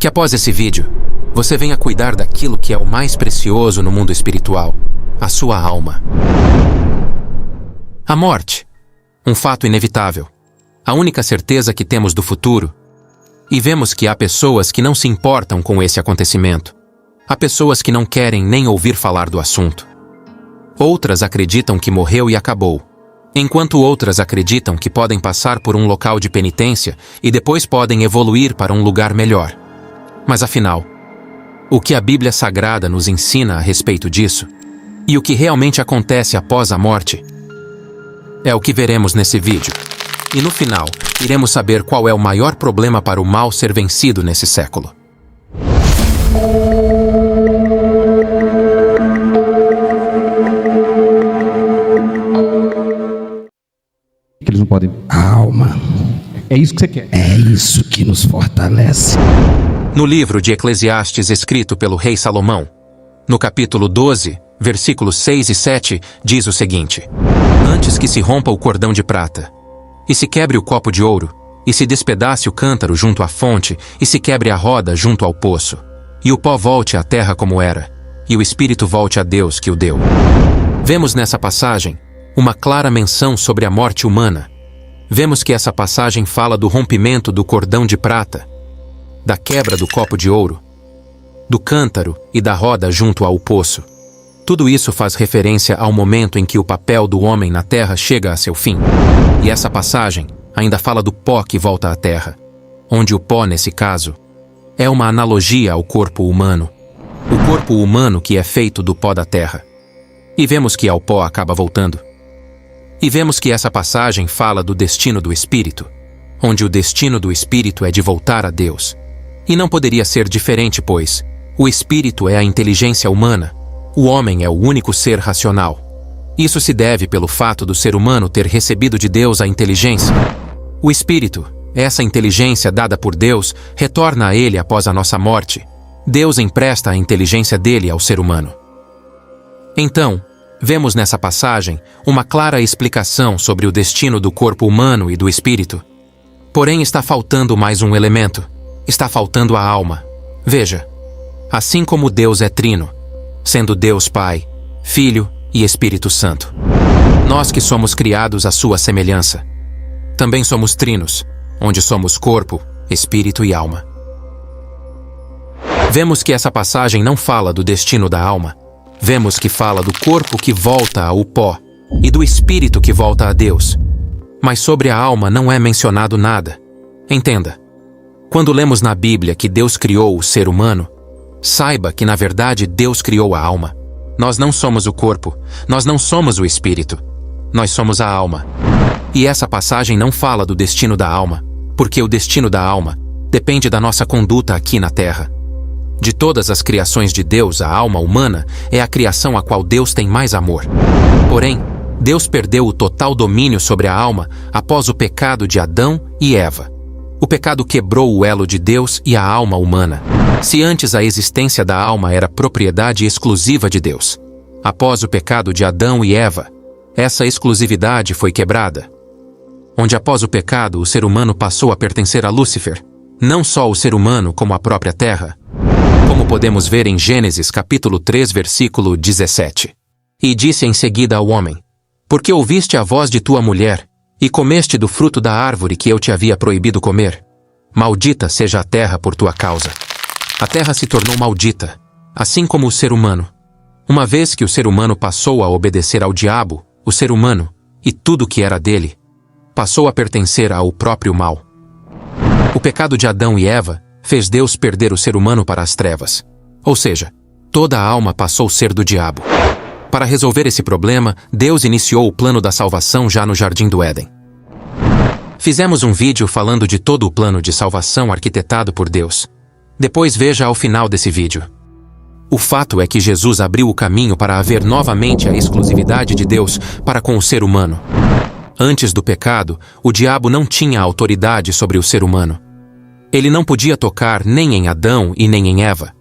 Que após esse vídeo, você venha cuidar daquilo que é o mais precioso no mundo espiritual, a sua alma. A morte, um fato inevitável, a única certeza que temos do futuro. E vemos que há pessoas que não se importam com esse acontecimento. Há pessoas que não querem nem ouvir falar do assunto. Outras acreditam que morreu e acabou, enquanto outras acreditam que podem passar por um local de penitência e depois podem evoluir para um lugar melhor. Mas afinal, o que a Bíblia Sagrada nos ensina a respeito disso? E o que realmente acontece após a morte? É o que veremos nesse vídeo. E no final, iremos saber qual é o maior problema para o mal ser vencido nesse século. Eles não podem. Alma. É isso que você quer. É isso que nos fortalece. No livro de Eclesiastes escrito pelo rei Salomão, no capítulo 12, versículos 6 e 7, diz o seguinte: Antes que se rompa o cordão de prata, e se quebre o copo de ouro, e se despedace o cântaro junto à fonte, e se quebre a roda junto ao poço, e o pó volte à terra como era, e o espírito volte a Deus que o deu. Vemos nessa passagem uma clara menção sobre a morte humana. Vemos que essa passagem fala do rompimento do cordão de prata, da quebra do copo de ouro, do cântaro e da roda junto ao poço. Tudo isso faz referência ao momento em que o papel do homem na terra chega a seu fim. E essa passagem ainda fala do pó que volta à terra, onde o pó, nesse caso, é uma analogia ao corpo humano. O corpo humano que é feito do pó da terra. E vemos que ao pó acaba voltando. E vemos que essa passagem fala do destino do espírito, onde o destino do espírito é de voltar a Deus. E não poderia ser diferente, pois o espírito é a inteligência humana. O homem é o único ser racional. Isso se deve pelo fato do ser humano ter recebido de Deus a inteligência. O espírito, essa inteligência dada por Deus, retorna a ele após a nossa morte. Deus empresta a inteligência dele ao ser humano. Então, vemos nessa passagem uma clara explicação sobre o destino do corpo humano e do espírito. Porém, está faltando mais um elemento. Está faltando a alma. Veja, assim como Deus é trino, sendo Deus Pai, Filho e Espírito Santo, nós que somos criados à sua semelhança, também somos trinos, onde somos corpo, espírito e alma. Vemos que essa passagem não fala do destino da alma. Vemos que fala do corpo que volta ao pó e do espírito que volta a Deus. Mas sobre a alma não é mencionado nada. Entenda, quando lemos na Bíblia que Deus criou o ser humano, saiba que na verdade Deus criou a alma. Nós não somos o corpo, nós não somos o espírito, nós somos a alma. E essa passagem não fala do destino da alma, porque o destino da alma depende da nossa conduta aqui na terra. De todas as criações de Deus, a alma humana é a criação a qual Deus tem mais amor. Porém, Deus perdeu o total domínio sobre a alma após o pecado de Adão e Eva. O pecado quebrou o elo de Deus e a alma humana. Se antes a existência da alma era propriedade exclusiva de Deus, após o pecado de Adão e Eva, essa exclusividade foi quebrada. Onde após o pecado o ser humano passou a pertencer a Lúcifer, não só o ser humano como a própria terra. Como podemos ver em Gênesis capítulo 3, versículo 17. E disse em seguida ao homem: Porque ouviste a voz de tua mulher, e comeste do fruto da árvore que eu te havia proibido comer? Maldita seja a terra por tua causa. A terra se tornou maldita, assim como o ser humano. Uma vez que o ser humano passou a obedecer ao diabo, o ser humano, e tudo que era dele, passou a pertencer ao próprio mal. O pecado de Adão e Eva fez Deus perder o ser humano para as trevas. Ou seja, toda a alma passou a ser do diabo. Para resolver esse problema, Deus iniciou o plano da salvação já no Jardim do Éden. Fizemos um vídeo falando de todo o plano de salvação arquitetado por Deus. Depois veja ao final desse vídeo. O fato é que Jesus abriu o caminho para haver novamente a exclusividade de Deus para com o ser humano. Antes do pecado, o diabo não tinha autoridade sobre o ser humano. Ele não podia tocar nem em Adão e nem em Eva.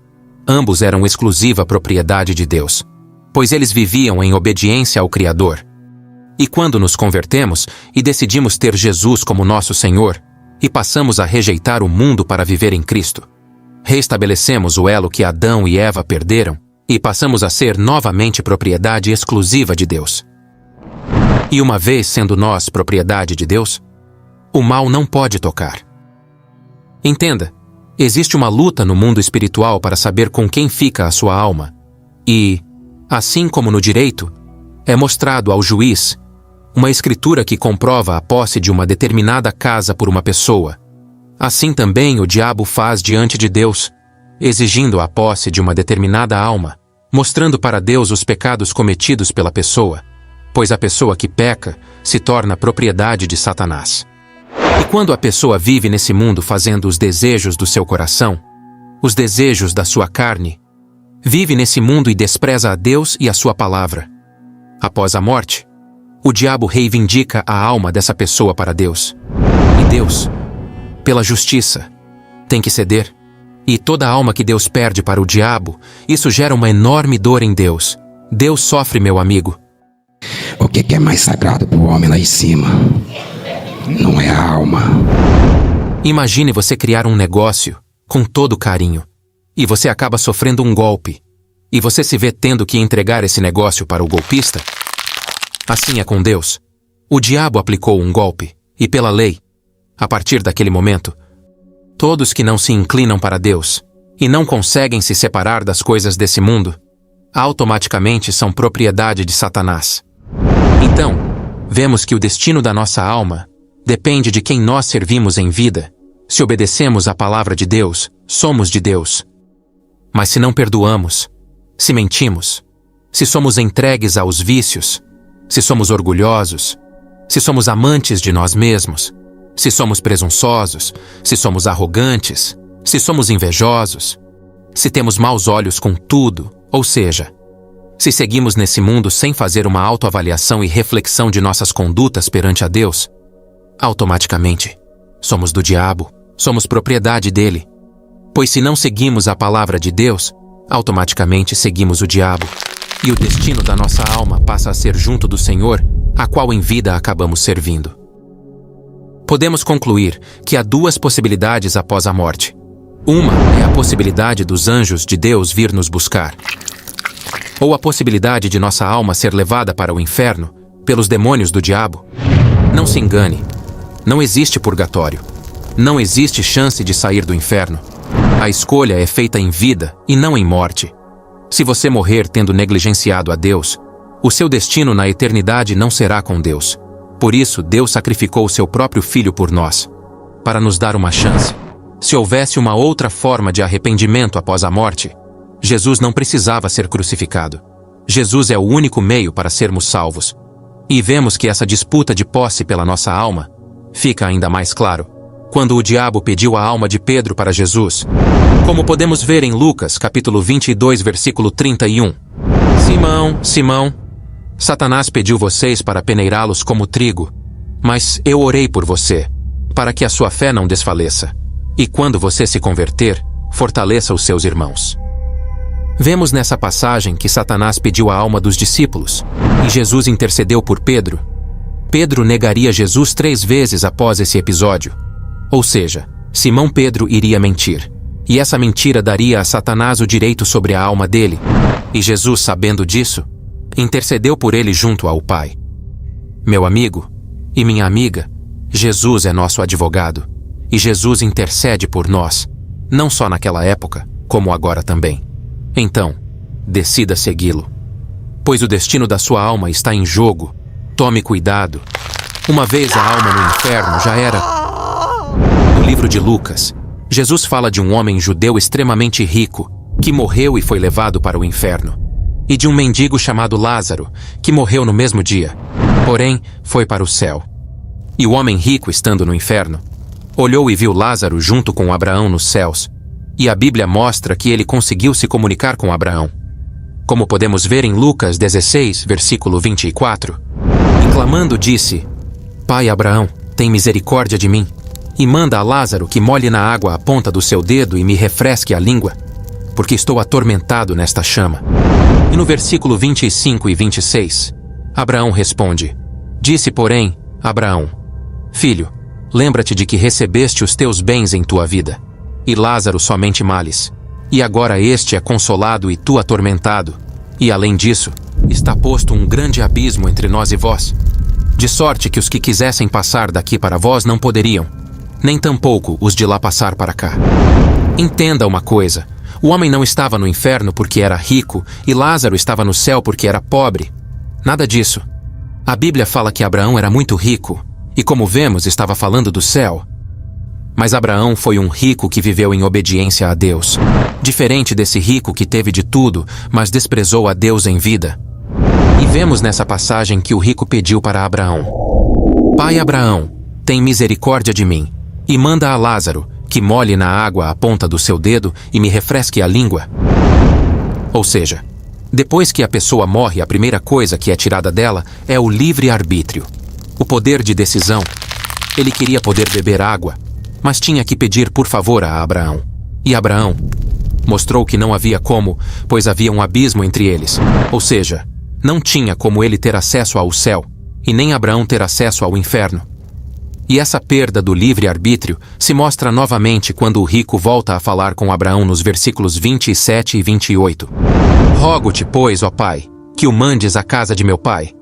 Ambos eram exclusiva propriedade de Deus, pois eles viviam em obediência ao Criador. E quando nos convertemos e decidimos ter Jesus como nosso Senhor, e passamos a rejeitar o mundo para viver em Cristo, Reestabelecemos o elo que Adão e Eva perderam e passamos a ser novamente propriedade exclusiva de Deus. E uma vez sendo nós propriedade de Deus, o mal não pode tocar. Entenda, existe uma luta no mundo espiritual para saber com quem fica a sua alma. E, assim como no direito, é mostrado ao juiz uma escritura que comprova a posse de uma determinada casa por uma pessoa. Assim também o diabo faz diante de Deus, exigindo a posse de uma determinada alma, mostrando para Deus os pecados cometidos pela pessoa, pois a pessoa que peca se torna propriedade de Satanás. E quando a pessoa vive nesse mundo fazendo os desejos do seu coração, os desejos da sua carne, vive nesse mundo e despreza a Deus e a sua palavra. Após a morte, o diabo reivindica a alma dessa pessoa para Deus. E Deus, pela justiça, tem que ceder. E toda alma que Deus perde para o diabo, isso gera uma enorme dor em Deus. Deus sofre, meu amigo. O que é mais sagrado para o homem lá em cima? Não é a alma. Imagine você criar um negócio com todo carinho e você acaba sofrendo um golpe e você se vê tendo que entregar esse negócio para o golpista. Assim é com Deus. O diabo aplicou um golpe e pela lei, a partir daquele momento, todos que não se inclinam para Deus e não conseguem se separar das coisas desse mundo, automaticamente são propriedade de Satanás. Então, vemos que o destino da nossa alma depende de quem nós servimos em vida. Se obedecemos à palavra de Deus, somos de Deus. Mas se não perdoamos, se mentimos, se somos entregues aos vícios, se somos orgulhosos, se somos amantes de nós mesmos, se somos presunçosos, se somos arrogantes, se somos invejosos, se temos maus olhos com tudo, ou seja, se seguimos nesse mundo sem fazer uma autoavaliação e reflexão de nossas condutas perante a Deus, automaticamente somos do diabo, somos propriedade dele. Pois se não seguimos a palavra de Deus, automaticamente seguimos o diabo. E o destino da nossa alma passa a ser junto do Senhor, a qual em vida acabamos servindo. Podemos concluir que há duas possibilidades após a morte. Uma é a possibilidade dos anjos de Deus vir nos buscar, ou a possibilidade de nossa alma ser levada para o inferno pelos demônios do diabo. Não se engane, não existe purgatório, não existe chance de sair do inferno. A escolha é feita em vida e não em morte. Se você morrer tendo negligenciado a Deus, o seu destino na eternidade não será com Deus. Por isso, Deus sacrificou o seu próprio Filho por nós, para nos dar uma chance. Se houvesse uma outra forma de arrependimento após a morte, Jesus não precisava ser crucificado. Jesus é o único meio para sermos salvos. E vemos que essa disputa de posse pela nossa alma fica ainda mais claro quando o diabo pediu a alma de Pedro para Jesus. Como podemos ver em Lucas, capítulo 22, versículo 31. Simão, Simão, Satanás pediu vocês para peneirá-los como trigo, mas eu orei por você, para que a sua fé não desfaleça. E quando você se converter, fortaleça os seus irmãos. Vemos nessa passagem que Satanás pediu a alma dos discípulos, e Jesus intercedeu por Pedro. Pedro negaria Jesus 3 vezes após esse episódio. Ou seja, Simão Pedro iria mentir, e essa mentira daria a Satanás o direito sobre a alma dele. E Jesus, sabendo disso, intercedeu por ele junto ao Pai. Meu amigo e minha amiga, Jesus é nosso advogado, e Jesus intercede por nós, não só naquela época, como agora também. Então, decida segui-lo, pois o destino da sua alma está em jogo. Tome cuidado. Uma vez a alma no inferno já era... No livro de Lucas, Jesus fala de um homem judeu extremamente rico, que morreu e foi levado para o inferno, e de um mendigo chamado Lázaro, que morreu no mesmo dia, porém foi para o céu. E o homem rico, estando no inferno, olhou e viu Lázaro junto com Abraão nos céus, e a Bíblia mostra que ele conseguiu se comunicar com Abraão. Como podemos ver em Lucas 16, versículo 24, e clamando disse: Pai Abraão, tem misericórdia de mim, e manda a Lázaro que molhe na água a ponta do seu dedo e me refresque a língua, porque estou atormentado nesta chama. E no versículo 25 e 26, Abraão responde: Disse, porém, Abraão: Filho, lembra-te de que recebeste os teus bens em tua vida, e Lázaro somente males. E agora este é consolado e tu atormentado. E além disso, está posto um grande abismo entre nós e vós. De sorte que os que quisessem passar daqui para vós não poderiam, nem tampouco os de lá passar para cá. Entenda uma coisa, o homem não estava no inferno porque era rico, e Lázaro estava no céu porque era pobre. Nada disso. A Bíblia fala que Abraão era muito rico, e como vemos, estava falando do céu. Mas Abraão foi um rico que viveu em obediência a Deus. Diferente desse rico que teve de tudo, mas desprezou a Deus em vida. E vemos nessa passagem que o rico pediu para Abraão: Pai Abraão, tem misericórdia de mim, e manda a Lázaro, que molhe na água a ponta do seu dedo e me refresque a língua. Ou seja, depois que a pessoa morre, a primeira coisa que é tirada dela é o livre-arbítrio, o poder de decisão. Ele queria poder beber água, mas tinha que pedir por favor a Abraão. E Abraão mostrou que não havia como, pois havia um abismo entre eles. Ou seja, não tinha como ele ter acesso ao céu, e nem Abraão ter acesso ao inferno. E essa perda do livre-arbítrio se mostra novamente quando o rico volta a falar com Abraão nos versículos 27 e 28. Rogo-te, pois, ó pai, que o mandes à casa de meu pai,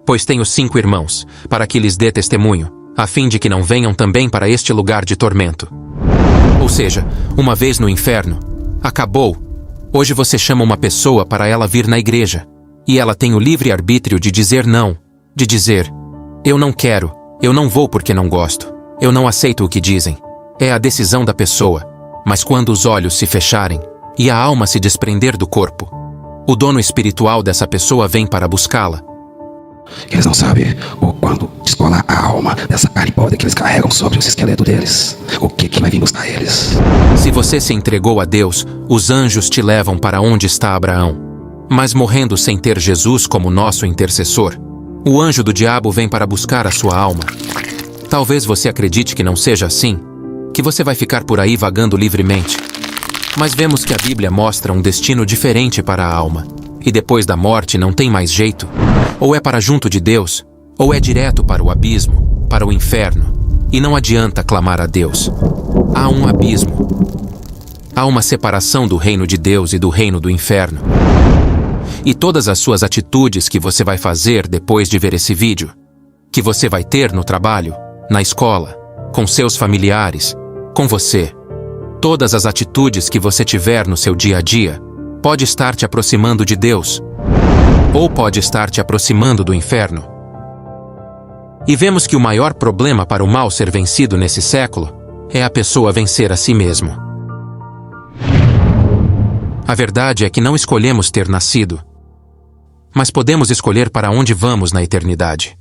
pois tenho 5 irmãos, para que lhes dê testemunho, a fim de que não venham também para este lugar de tormento. Ou seja, uma vez no inferno, acabou. Hoje você chama uma pessoa para ela vir na igreja, e ela tem o livre-arbítrio de dizer não, de dizer: eu não quero, eu não vou porque não gosto, eu não aceito o que dizem. É a decisão da pessoa, mas quando os olhos se fecharem e a alma se desprender do corpo, o dono espiritual dessa pessoa vem para buscá-la. Eles não sabem o quando descolar a alma dessa carne podre que eles carregam sobre o esqueleto deles. O que vai vir buscar eles? Se você se entregou a Deus, os anjos te levam para onde está Abraão. Mas morrendo sem ter Jesus como nosso intercessor, o anjo do diabo vem para buscar a sua alma. Talvez você acredite que não seja assim, que você vai ficar por aí vagando livremente. Mas vemos que a Bíblia mostra um destino diferente para a alma. E depois da morte não tem mais jeito. Ou é para junto de Deus, ou é direto para o abismo, para o inferno. E não adianta clamar a Deus. Há um abismo. Há uma separação do reino de Deus e do reino do inferno. E todas as suas atitudes que você vai fazer depois de ver esse vídeo, que você vai ter no trabalho, na escola, com seus familiares, com você, todas as atitudes que você tiver no seu dia a dia, pode estar te aproximando de Deus, ou pode estar te aproximando do inferno. E vemos que o maior problema para o mal ser vencido nesse século é a pessoa vencer a si mesmo. A verdade é que não escolhemos ter nascido, mas podemos escolher para onde vamos na eternidade.